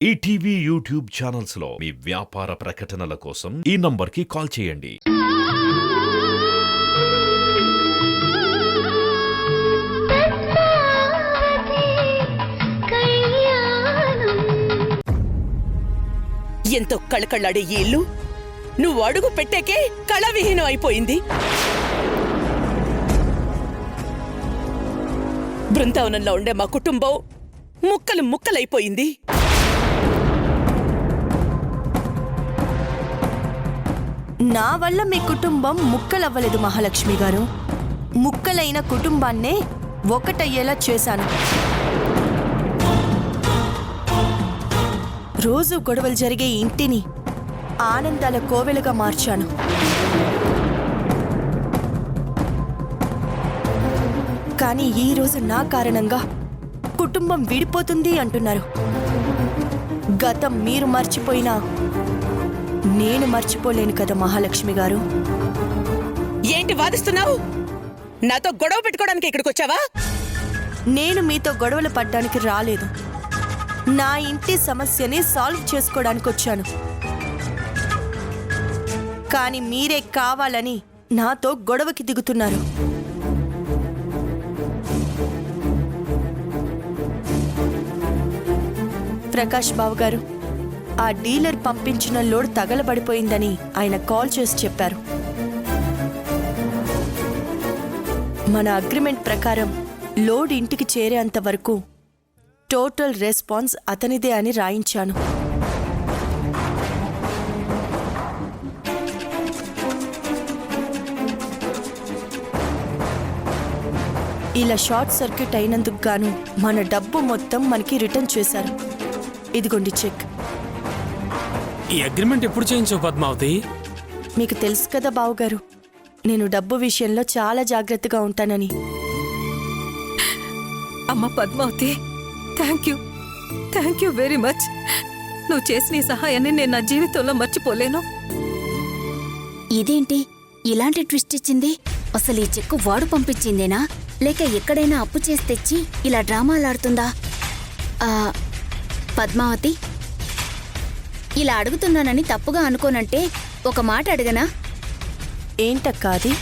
ETV YouTube channels లో మీ వ్యాపార ప్రకటనల కోసం ఈ నంబర్కి కాల్ చేయండి. ఎంతో కళకళలాడే ఈ ఇల్లు నువ్వు అడుగు పెట్టాకే కళావిహీనం అయిపోయింది. బృందావనంలో ఉండే మా కుటుంబం ముక్కలు ముక్కలైపోయింది. నా వల్ల మీ కుటుంబం ముక్కలవ్వలేదు మహాలక్ష్మి గారు. ముక్కలైన కుటుంబాన్నే ఒకటయ్యేలా చేశాను. రోజు గొడవలు జరిగే ఇంటిని ఆనందాల కోవెలుగా మార్చాను. కానీ ఈరోజు నా కారణంగా కుటుంబం విడిపోతుంది అంటున్నారు. గతం మీరు మర్చిపోయినా నేను మర్చిపోలేను కదా మహాలక్ష్మి గారు. ఏంటి వాదిస్తున్నావు? నాతో గొడవ పెట్టుకోవడానికి ఇక్కడికి వచ్చావా? నేను మీతో గొడవలు పడ్డానికి రాలేదు. నా ఇంటి సమస్యని సాల్వ్ చేసుకోవడానికి వచ్చాను. కానీ మీరే కావాలని నాతో గొడవకి దిగుతున్నారు. ప్రకాష్ బాబు గారు, ఆ డీలర్ పంపించిన లోడ్ తగలబడిపోయిందని ఆయన కాల్ చేసి చెప్పారు. మన అగ్రిమెంట్ ప్రకారం లోడ్ ఇంటికి చేరేంత వరకు టోటల్ రెస్పాన్స్ అతనిదే అని రాయించాను. ఇలా షార్ట్ సర్క్యూట్ అయినందుకు గాను మన డబ్బు మొత్తం మనకి రిటర్న్ చేశారు. ఇదిగోండి చెక్. ఈ అగ్రిమెంట్ ఎప్పుడు చేయించావు పద్మావతి? మీకు తెలుసు కదా బావుగారు, నేను డబ్బు విషయంలో చాలా జాగ్రత్తగా ఉంటానని. అమ్మ Padmavathi, thank you very much. నువ్వు చేసిన ఈ సహాయాన్ని నేను నా జీవితంలో మర్చిపోలేను. ఇదేంటి ఇలాంటి ట్విస్ట్ ఇచ్చింది? అసలు ఈ చెక్కు వాడు పంపించిందేనా, లేక ఎక్కడైనా అప్పు చేసి తెచ్చి ఇలా డ్రామాలాడుతుందా? పద్మావతి, ఇలా అడుగుతున్నానని తప్పుగా అనుకోనంటే ఒక మాట అడగనా? ఏంటక్క అది?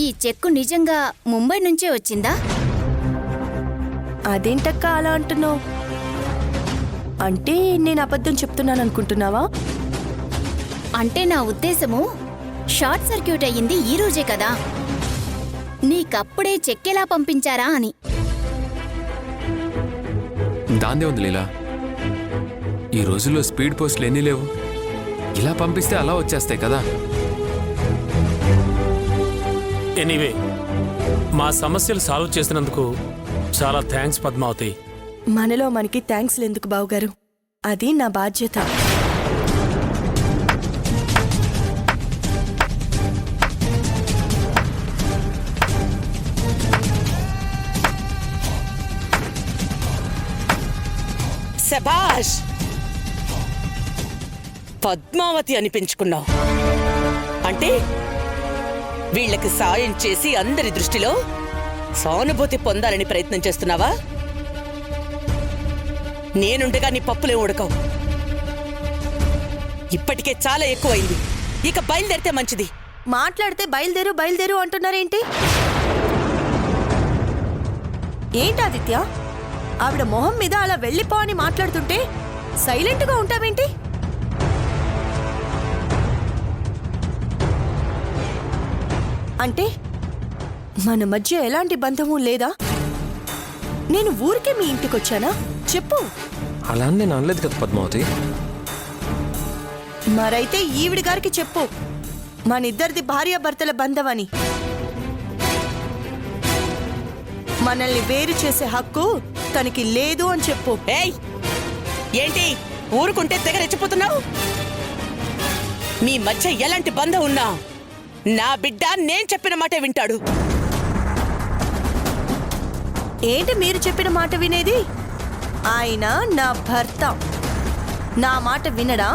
ఈ చెక్కు నిజంగా ముంబై నుంచే వచ్చిందా? అదేంటక్క అలా అంటున్నావు? అంటే నేను అబద్ధం చెప్తున్నాను అనుకుంటున్నావా? అంటే నా ఉద్దేశము, షార్ట్ సర్క్యూట్ అయ్యింది ఈ రోజే కదా, నీకప్పుడే చెక్కెలా పంపించారా అని. దాందే ఉంది లీలా. ఈ రోజుల్లో స్పీడ్ పోస్టులు ఎన్ని లేవు. ఇలా పంపిస్తే అలా వచ్చేస్తాయి కదా. ఎనీవే, మా సమస్యలు సాల్వ్ చేసినందుకు చాలా థ్యాంక్స్ పద్మావతి. మనలో మనకి థ్యాంక్స్లు ఎందుకు బావుగారు, అది నా బాధ్యత. శభాష్, పద్మావతి అనిపించుకున్నావు. అంటే వీళ్ళకి సాయం చేసి అందరి దృష్టిలో సానుభూతి పొందాలని ప్రయత్నం చేస్తున్నావా? నేనుండగా నీ పప్పులే ఉడకవు. ఇప్పటికే చాలా ఎక్కువైంది. ఇక బయలుదేరితే మంచిది. మాట్లాడితే బయలుదేరు అంటున్నారేంటి? ఏంటి ఆదిత్య, ఆవిడ మొహం మీద అలా వెళ్ళిపో అని మాట్లాడుతుంటే సైలెంట్గా ఉంటావేంటి? అంటే మన మధ్య ఎలాంటి బంధము లేదా? నేను ఊరికే మీ ఇంటికొచ్చానా? చెప్పు. అలా నేను అనలేదు కదా పద్మావతి. మరైతే ఈవిడి గారికి చెప్పు, మనిద్దరిది భార్యాభర్తల బంధమని. మనల్ని వేరు చేసే హక్కు తనకి లేదు అని చెప్పు. ఏయ్, ఏంటి ఊరుకుంటే తెగ రెచ్చిపోతున్నావు? మీ మధ్య ఎలాంటి బంధం ఉన్నా నా బిడ్డ నేను చెప్పిన మాటే వింటాడు. ఏంటి మీరు చెప్పిన మాట వినేది? ఆయన నా భర్త, నా మాట వినడా?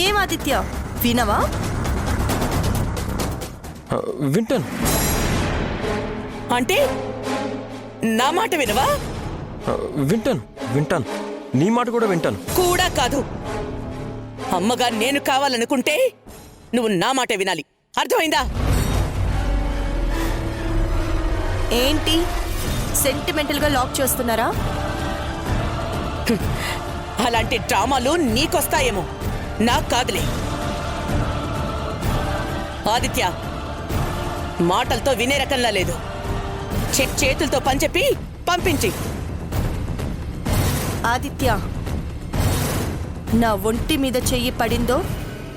ఏం ఆదిత్య, వినవా? వింటాను. అంటే నా మాట వినవా? వింటాను. నీ మాట కూడా వింటాను. కూడా కాదు. అమ్మగా నేను కావాలనుకుంటే నువ్వు నా మాట వినాలి. అర్థమైందా? ఏంటి సెంటిమెంటల్ గా లాక్ చేస్తున్నారా? అలాంటి డ్రామాలు నీకొస్తాయేమో, నాకు కాదులే. ఆదిత్య, మాటలతో వినే రకంలా లేదు. చెక్ చేతులతో పనిచెప్పి పంపించి. ఆదిత్య, నా ఒంటి మీద చెయ్యి పడిందో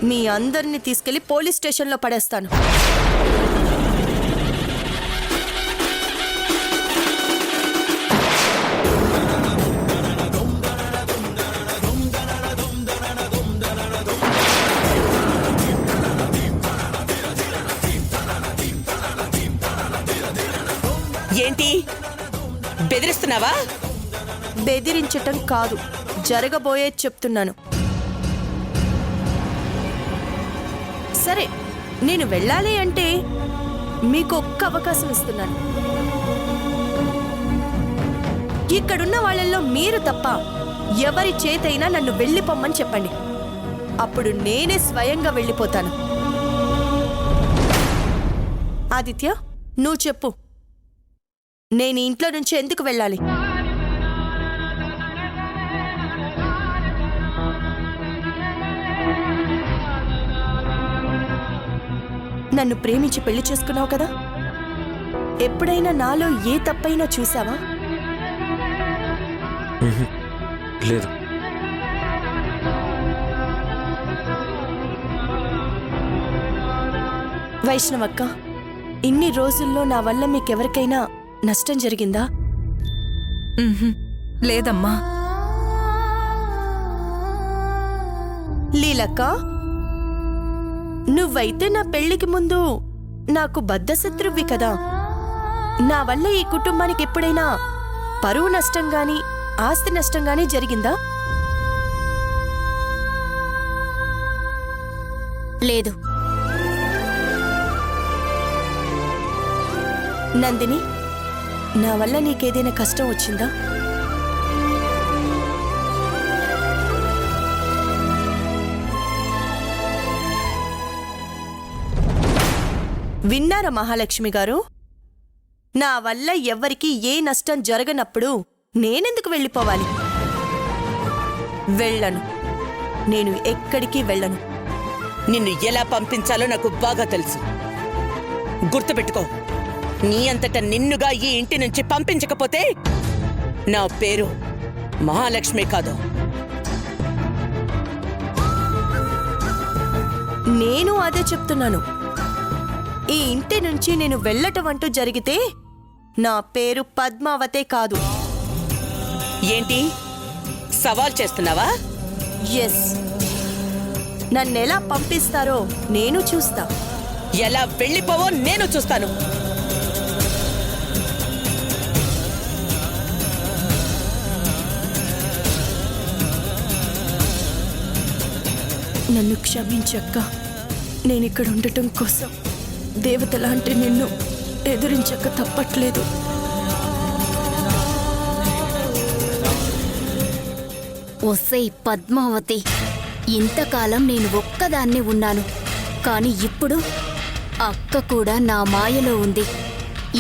మీ అందరినీ తీసుకెళ్లి పోలీస్ స్టేషన్లో పడేస్తాను. ఏంటి బెదిరిస్తున్నావా? బెదిరించటం కాదు, జరగబోయేది చెప్తున్నాను. సరే, నేను వెళ్ళాలి అంటే మీకు ఒక్క అవకాశం ఇస్తున్నాను. ఇక్కడున్న వాళ్ళల్లో మీరు తప్ప ఎవరి చేతైనా నన్ను వెళ్ళిపోమ్మని చెప్పండి. అప్పుడు నేనే స్వయంగా వెళ్ళిపోతాను. ఆదిత్య, నువ్వు చెప్పు, నేను ఇంట్లో నుంచి ఎందుకు వెళ్ళాలి? నన్ను ప్రేమించి పెళ్లి చేసుకున్నావు కదా, ఎప్పుడైనా నాలో ఏ తప్పైనా చూసావా? లేదు. వైష్ణవక్క, ఇన్ని రోజుల్లో నా వల్ల మీకెవరికైనా నష్టం జరిగిందా? లేదమ్మా. లీలక్క, నువ్వైతే నా పెళ్లికి ముందు నాకు బద్ధశత్రువి కదా. నా వల్ల ఈ కుటుంబానికి ఎప్పుడైనా పరువు నష్టం గాని ఆస్తి నష్టం గాని జరిగిందా? లేదు. నందిని, నా వల్ల నీకేదైనా కష్టం వచ్చిందా? విన్నారా మహాలక్ష్మి గారు? నా వల్ల ఎవ్వరికి ఏ నష్టం జరగనప్పుడు నేనెందుకు వెళ్ళిపోవాలి? వెళ్ళను. నేను ఎక్కడికి వెళ్ళను. నిన్ను ఎలా పంపించాలో నాకు బాగా తెలుసు. గుర్తుపెట్టుకో, నీ అంతట నిన్నుగా ఈ ఇంటి నుంచి పంపించకపోతే నా పేరు మహాలక్ష్మి కాదు. నేను అదే చెప్తున్నాను. ఈ ఇంటి నుంచి నేను వెళ్ళటం అంటూ జరిగితే నా పేరు పద్మావతే కాదు. ఏంటి సవాల్ చేస్తున్నావా? ఎస్, నన్నెలా పంపిస్తారో నేను చూస్తా. ఎలా వెళ్ళిపోవో నేను చూస్తాను. నన్ను క్షమించక్క. నేనిక్కడ ఉండటం కోసం దేవతలాంటి నిన్ను ఎదురించక తప్పట్లేదు. ఒసేయ్ పద్మావతి, ఇంతకాలం నేను ఒక్కదాన్నే ఉన్నాను, కాని ఇప్పుడు అక్క కూడా నా మాయలో ఉంది.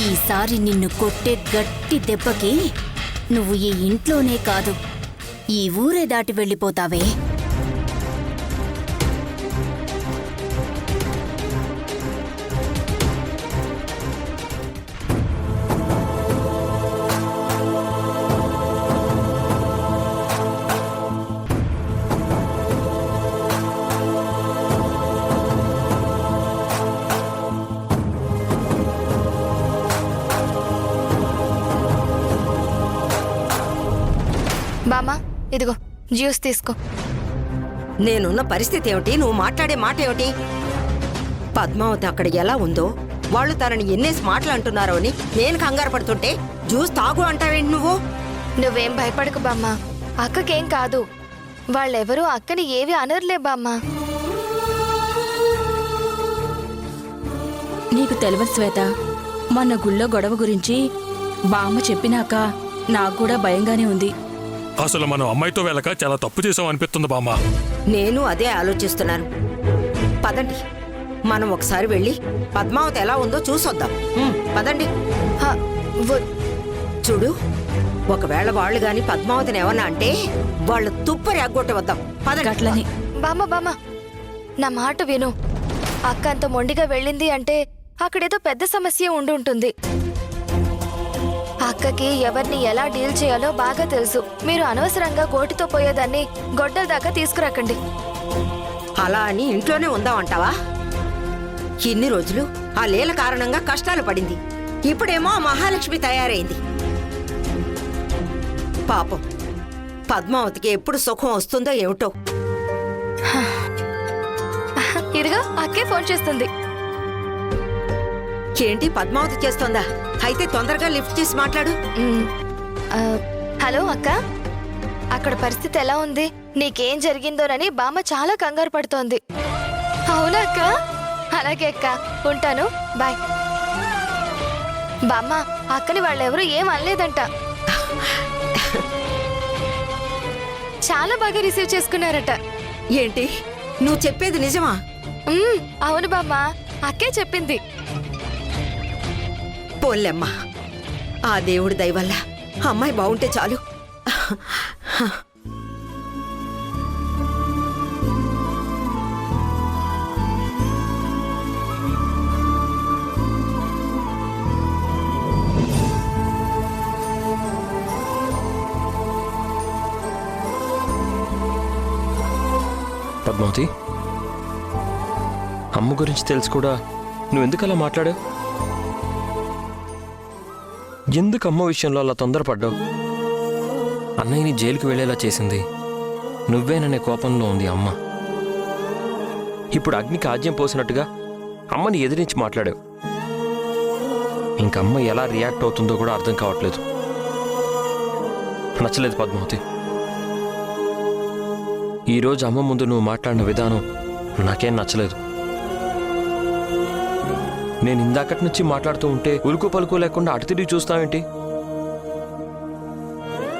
ఈసారి నిన్ను కొట్టే గట్టి దెబ్బకి నువ్వు ఈ ఇంట్లోనే కాదు, ఈ ఊరే దాటి వెళ్ళిపోతావే. బామ్మ, ఇదిగో జ్యూస్ తీసుకో. నేనున్న పరిస్థితి ఏమిటి? నువ్వు మాట్లాడే మాట ఏమిటి? పద్మావతి అక్కడ ఎలా ఉందో, వాళ్ళు తనని ఎన్నేసి మాటలు అంటున్నారో అని నేను కంగారు పడుతుంటే జ్యూస్ తాగు అంటావేంటి నువ్వు? నువ్వేం భయపడకు బామ్మ, అక్కకేం కాదు. వాళ్ళెవరూ అక్కని ఏవి అనర్లే బామ్మ. నీకు తెలియదు శ్వేత, మన గుళ్ళో గొడవ గురించి బామ్మ చెప్పినాక నాకు కూడా భయంగానే ఉంది. అసలు మనం అమ్మాయితో వెళ్ళక చాలా తప్పు చేసాం అనిపిస్తుంది బామ్మ. నేను అదే ఆలోచిస్తున్నాను. పదండి, మనం ఒకసారి వెళ్ళి పద్మావతి ఎలా ఉందో చూసొద్దాం. పదండి. హ, చూడు, ఒకవేళ వాళ్ళు గాని పద్మావతిని ఏమన్నా అంటే వాళ్ళు తుప్పరి అగ్గొట్టి వద్దాం. పదండి. గట్లని బామ్మ బామ్మ, నా మాట విను. అక్క అంత మొండిగా వెళ్ళింది అంటే అక్కడేదో పెద్ద సమస్య ఉండుంటుంది. అక్కకి ఎవరిని ఎలా డీల్ చేయాలో బాగా తెలుసు. మీరు అనవసరంగా గోటితో పోయేదాన్ని గొడ్డల దాకా తీసుకురాకండి. అలా అని ఇంట్లోనే ఉందామంటావా? ఇన్ని రోజులు ఆ లీల కారణంగా కష్టాలు పడింది. ఇప్పుడేమో ఆ మహాలక్ష్మి తయారైంది. పాపం పద్మావతికి ఎప్పుడు సుఖం వస్తుందో ఏమిటో. ఇదిగో అక్కే ఫోన్ చేస్తుంది. ఏంటి, పద్మావతి చేస్తోందా? అయితే తొందరగా లిఫ్ట్ చేసి మాట్లాడు. హలో అక్క, అక్కడ పరిస్థితి ఎలా ఉంది? నీకేం జరిగిందోనని బామ్మ చాలా కంగారు పడుతోంది. అవునా అక్క? అలాగే అక్క, ఉంటాను, బాయ్. బామ్మ, అక్కని వాళ్ళెవరూ ఏం అనలేదంట. చాలా బాగా రిసీవ్ చేసుకున్నారట. ఏంటి, నువ్వు చెప్పేది నిజమా? అవును బామ్మ, అక్కే చెప్పింది. పోల్లెమ్మా, ఆ దేవుడి దయ వల్ల అమ్మాయి బాగుంటే చాలు. పద్మావతి, అమ్మ గురించి తెలుసు కూడా నువ్వెందుకు అలా మాట్లాడావు? ఎందుకు అమ్మ విషయంలో అలా తొందరపడ్డావు? అన్నయ్యని జైలుకి వెళ్ళేలా చేసింది నువ్వేననే కోపంలో ఉంది అమ్మ. ఇప్పుడు అగ్నికి ఆజ్యం పోసినట్టుగా అమ్మని ఎదిరించి మాట్లాడావు. ఇంకమ్మ ఎలా రియాక్ట్ అవుతుందో కూడా అర్థం కావట్లేదు. నచ్చలేదు పద్మావతి. ఈరోజు అమ్మ ముందు నువ్వు మాట్లాడిన విధానం నాకేం నచ్చలేదు. నేను ఇందాకటి నుంచి మాట్లాడుతూ ఉంటే ఉలుకు పలుకు లేకుండా అటు తిరిగి చూస్తావేంటి?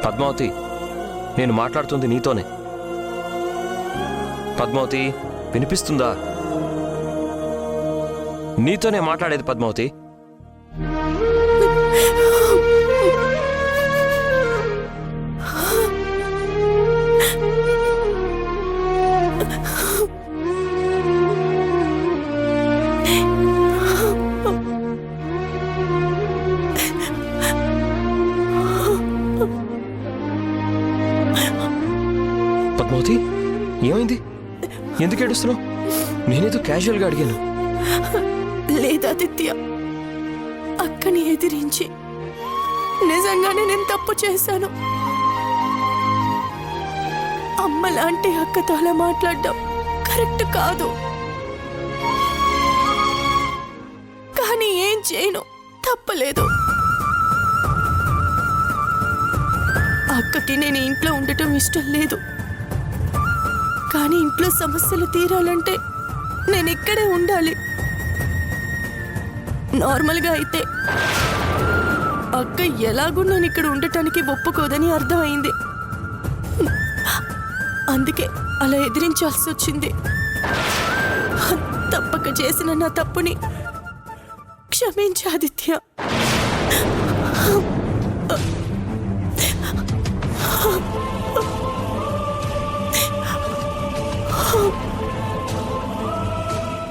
పద్మావతి, నేను మాట్లాడుతుంది నీతోనే. పద్మావతి, వినిపిస్తుందా? నీతోనే మాట్లాడేది పద్మావతి. పద్మావతి, ఏమైంది? ఎందుకు ఏడుస్తున్నావు? నేనేదో క్యాజువల్గా అడిగాను. లేదాదిత్య, అక్కని ఎదిరించి నిజంగానే నేను తప్పు చేశాను. అమ్మలాంటి అక్కతో అలా మాట్లాడడం కరెక్ట్ కాదు. కానీ ఏం చేయను, తప్పలేదు. అక్కకి నేను ఇంట్లో ఉండటం ఇష్టం లేదు. కానీ ఇంట్లో సమస్యలు తీరాలంటే నేను ఇక్కడే ఉండాలి. నార్మల్గా అయితే అక్క ఎలాగూ నేను ఇక్కడ ఉండటానికి ఒప్పుకోదని అర్థమైంది. అందుకే అలా ఎదిరించాల్సి వచ్చింది. తప్పక చేసిన నా తప్పుని క్షమించు ఆదిత్య.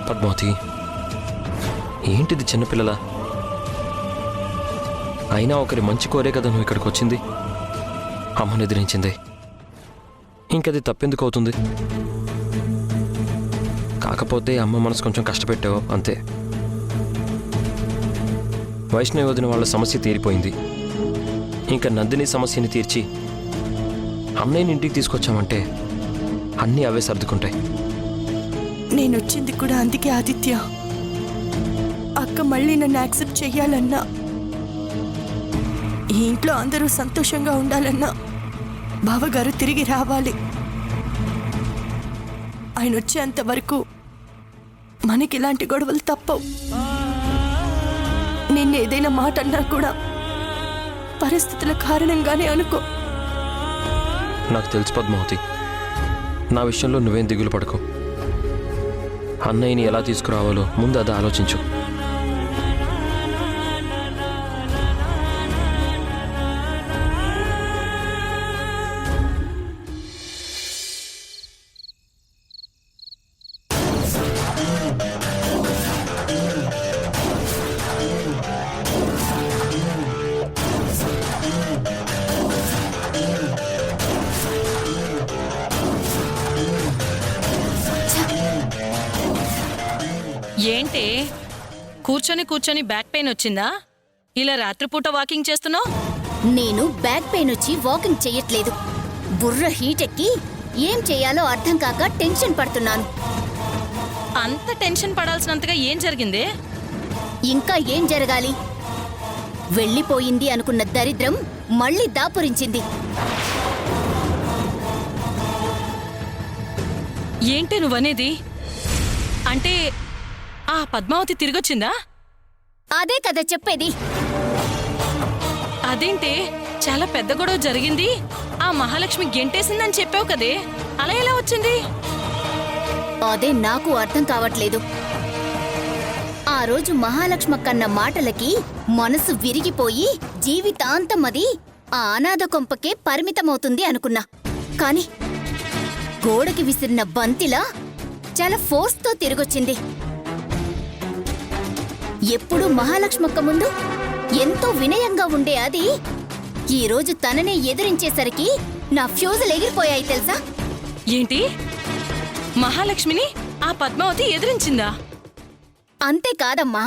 పద్మావతి, ఏంటిది చిన్నపిల్లల? అయినా ఒకరి మంచి కోరే కదా నువ్వు ఇక్కడికి వచ్చింది. అమ్మను ఎదిరించింది, ఇంకది తప్పెందుకు అవుతుంది? కాకపోతే అమ్మ మనసు కొంచెం కష్టపెట్టావు అంతే. వైష్ణవి వదిన వాళ్ళ సమస్య తీరిపోయింది. ఇంకా నందిని సమస్యని తీర్చి అన్నయ్యని ఇంటికి తీసుకొచ్చామంటే అన్నీ అవే సర్దుకుంటాయి. నేనొచ్చింది కూడా అందుకే ఆదిత్య. అక్క మళ్ళీ నన్ను యాక్సెప్ట్ చెయ్యాలన్నా, ఈ ఇంట్లో అందరూ సంతోషంగా ఉండాలన్నా బావగారు తిరిగి రావాలి. ఆయన వచ్చేంత వరకు మనకి ఇలాంటి గొడవలు తప్పవు. నిన్న ఏదైనా మాట అన్నా కూడా పరిస్థితుల కారణంగానే అనుకో. నాకు తెలుసు పద్మావతి, నా విషయంలో నువ్వేం దిగులు పడకు. అన్నయ్యని ఎలా తీసుకురావాలో ముందు అది ఆలోచించు. ఏంటి కూర్చొని కూర్చొని బ్యాక్ పెయిన్ వచ్చిందా? ఇలా రాత్రిపూట వాకింగ్ చేస్తున్నావు? నేను బ్యాక్ పెయిన్ వచ్చి వాకింగ్ చెయ్యట్లేదు. బుర్ర హీట్ ఎక్కి ఏం చేయాలో అర్థం కాక టెన్షన్ పడుతున్నాను. అంత టెన్షన్ పడాల్సినంతగా ఏం జరిగిందే? ఇంకా ఏం జరగాలి? వెళ్ళిపోయింది అనుకున్న దరిద్రం మళ్ళీ దాపురించింది. ఏంటి నువ్వనేది? అంటే ఆ పద్మావతి తిరిగొచ్చిందా? అదే కదా చెప్పేది. అదేంటి చాలా పెద్ద గొడవ జరిగింది, ఆ మహాలక్ష్మి గెంటేసిందని చెప్పావు కదే, అలా ఎలా వచ్చింది? అదే నాకు అర్థం కావట్లేదు. ఆ రోజు మహాలక్ష్మక్కన్న మాటలకి మనసు విరిగిపోయి జీవితాంతం అది ఆ అనాథ కొంపకే పరిమితమవుతుంది అనుకున్నా. కాని గోడకి విసిరిన బంతిలా చాలా ఫోర్స్తో తిరిగొచ్చింది. ఎప్పుడూ మహాలక్ష్మక్క ముందు ఎంతో వినయంగా ఉండే అది ఈరోజు తననే ఎదిరించేసరికి నా ఫ్యూజులు ఎగిరిపోయాయి తెలుసా? ఏంటి మహాలక్ష్మిని ఆ పద్మావతి ఎదిరించిందా? అంతేకాదమ్మా,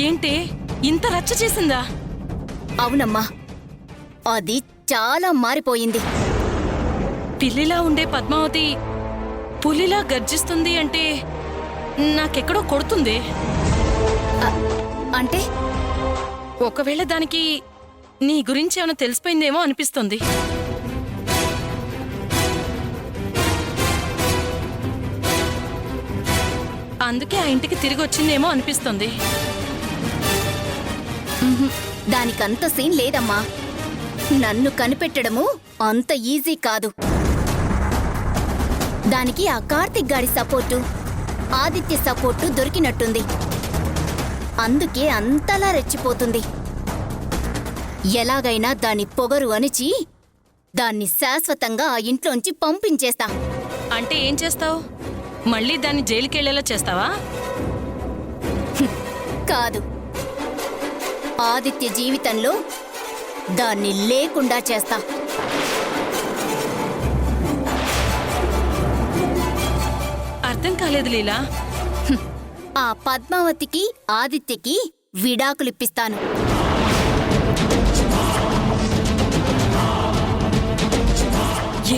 ఏంటి ఇంత రచ్చ చేసిందా? అవునమ్మా, అది చాలా మారిపోయింది. పిల్లిలా ఉండే పద్మావతి పులిలా గర్జిస్తుంది అంటే నాకెక్కడో కొడుతుంది. అంటే ఒకవేళ దానికి నీ గురించి ఏమైనా తెలిసిపోయిందేమో అనిపిస్తుంది. అందుకే ఆ ఇంటికి తిరిగి వచ్చిందేమో అనిపిస్తుంది. దానికంత సీన్ లేదమ్మా. నన్ను కనిపెట్టడము అంత ఈజీ కాదు. దానికి ఆ కార్తిక్ గాడి సపోర్టు, ఆదిత్య సపోర్టు దొరికినట్టుంది. అందుకే అంతలా రెచ్చిపోతుంది. ఎలాగైనా దాని పొగరు అణిచి దాన్ని శాశ్వతంగా ఆ ఇంట్లోంచి పంపించేస్తా. అంటే ఏం చేస్తావు? మళ్ళీ దాన్ని జైలుకెళ్లేలా చేస్తావా? కాదు, ఆదిత్య జీవితంలో దాన్ని లేకుండా చేస్తా. అర్థం కాలేదు లీలా. ఆ పద్మావతికి ఆదిత్యకి విడాకులిప్పిస్తాను.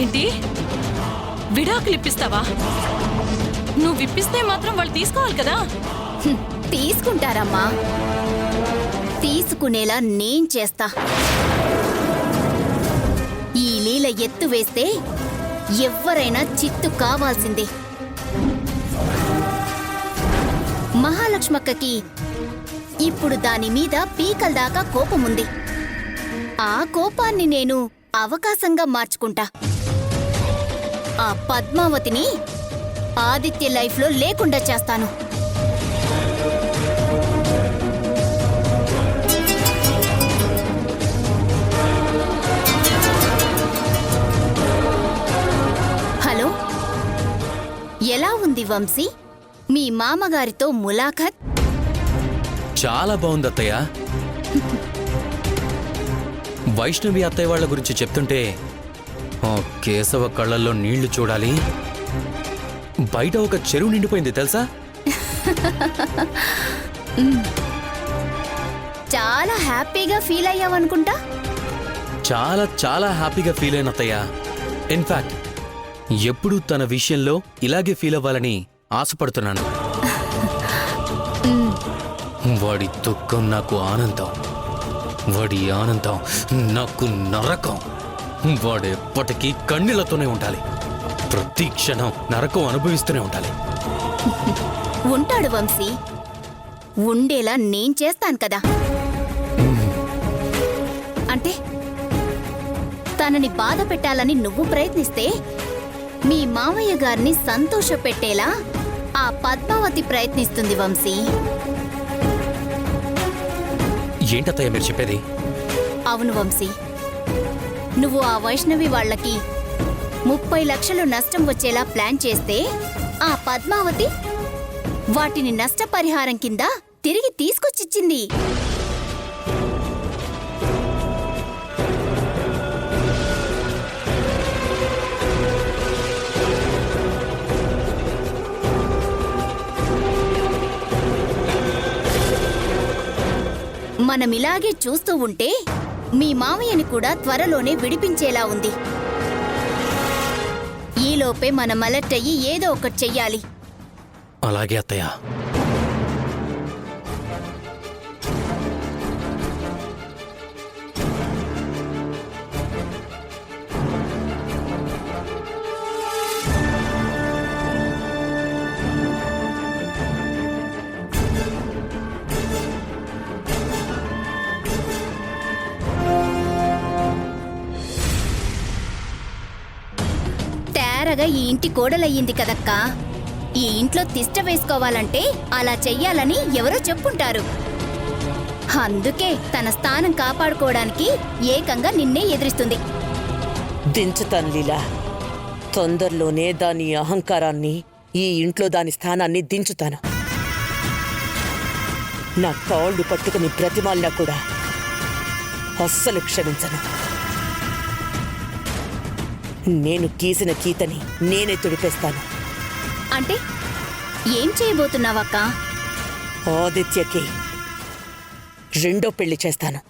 ఏంటి విడాకులిప్పిస్తావా? నువ్వు ఇప్పిస్తే మాత్రం వాళ్ళు తీసుకోవాలి కదా? తీసుకుంటారమ్మా, తీసుకునేలా నేను చేస్తా. ఈ లీల ఎత్తు వేస్తే ఎవ్వరైనా చిత్తు కావాల్సిందే. మహాలక్ష్మక్కకి ఇప్పుడు దాని మీద పీకల దాకా కోపముంది. ఆ కోపాన్ని నేను అవకాశంగా మార్చుకుంటా. ఆ పద్మావతిని ఆదిత్య లైఫ్లో లేకుండా చేస్తాను. హలో, ఎలా ఉంది వంశీ? మీ మామగారితో ములాఖత్? చాలా బాగుంది అత్తయ్య. వైష్ణవి అత్తయ్య వాళ్ళ గురించి చెప్తుంటే ఆ కేశవ కళ్ళల్లో నీళ్లు చూడాలి. బయట ఒక చెరువు నిండిపోయింది తెలుసా? చాలా హ్యాపీగా ఫీల్ అయ్యావనుకుంటా. చాలా చాలా హ్యాపీగా ఫీల్ అయిన అత్తయ్య. ఇన్ఫాక్ట్ ఎప్పుడూ తన విషయంలో ఇలాగే ఫీల్ అవ్వాలని ఆశపడుతున్నాను. వాడి దుఃఖం నాకు ఆనందం, వాడి ఆనందం నాకు నరకం. వాడెప్పటికీ కన్నీళ్లతోనే ఉండాలి. ప్రతి క్షణం నరకం అనుభవిస్తూనే ఉండాలి. ఉంటాడు వంశీ. ఉండేలా నేను చేస్తాను కదా. అంటే తనని బాధ పెట్టాలని నువ్వు ప్రయత్నిస్తే మీ మావయ్య గారిని సంతోషపెట్టేలా ఆ పద్మావతి ప్రయత్నిస్తుంది వంశీ. ఏంటత్తయ్య మీరు చెప్పేది? అవును వంశీ, నువ్వు ఆ వైష్ణవి వాళ్ళకి 30 లక్షలు నష్టం వచ్చేలా ప్లాన్ చేస్తే ఆ పద్మావతి వాటిని నష్టపరిహారం కింద తిరిగి తీసుకొచ్చిచ్చింది. మనమిలాగే చూస్తూ ఉంటే మీ మావయ్యని కూడా త్వరలోనే విడిపించేలా ఉంది. ఈలోపే మనం అలర్ట్ అయ్యి ఏదో ఒకటి చెయ్యాలి. అలాగే అత్తయ్య. తేరగా ఈ ఇంటి కోడలయ్యింది కదక్కా. ఈ ఇంట్లో తిష్ట వేసుకోవాలంటే అలా చెయ్యాలని ఎవరో చెప్పుంటారు. అందుకే తన స్థానం కాపాడుకోవడానికి ఏకంగా నిన్నే ఎదిరిస్తుంది. దించుతాను లీలా. తొందరలోనే దాని అహంకారాన్ని, ఈ ఇంట్లో దాని స్థానాన్ని దించుతాను. నా కాళ్ళు పట్టుకుని బ్రతిమాలినా కూడా అస్సలు క్షమించను. నేను గీసిన గీతని నేనే తుడిపేస్తాను. అంటే ఏం చేయబోతున్నావక్కా? ఆదిత్యకి రెండో పెళ్లి చేస్తాను.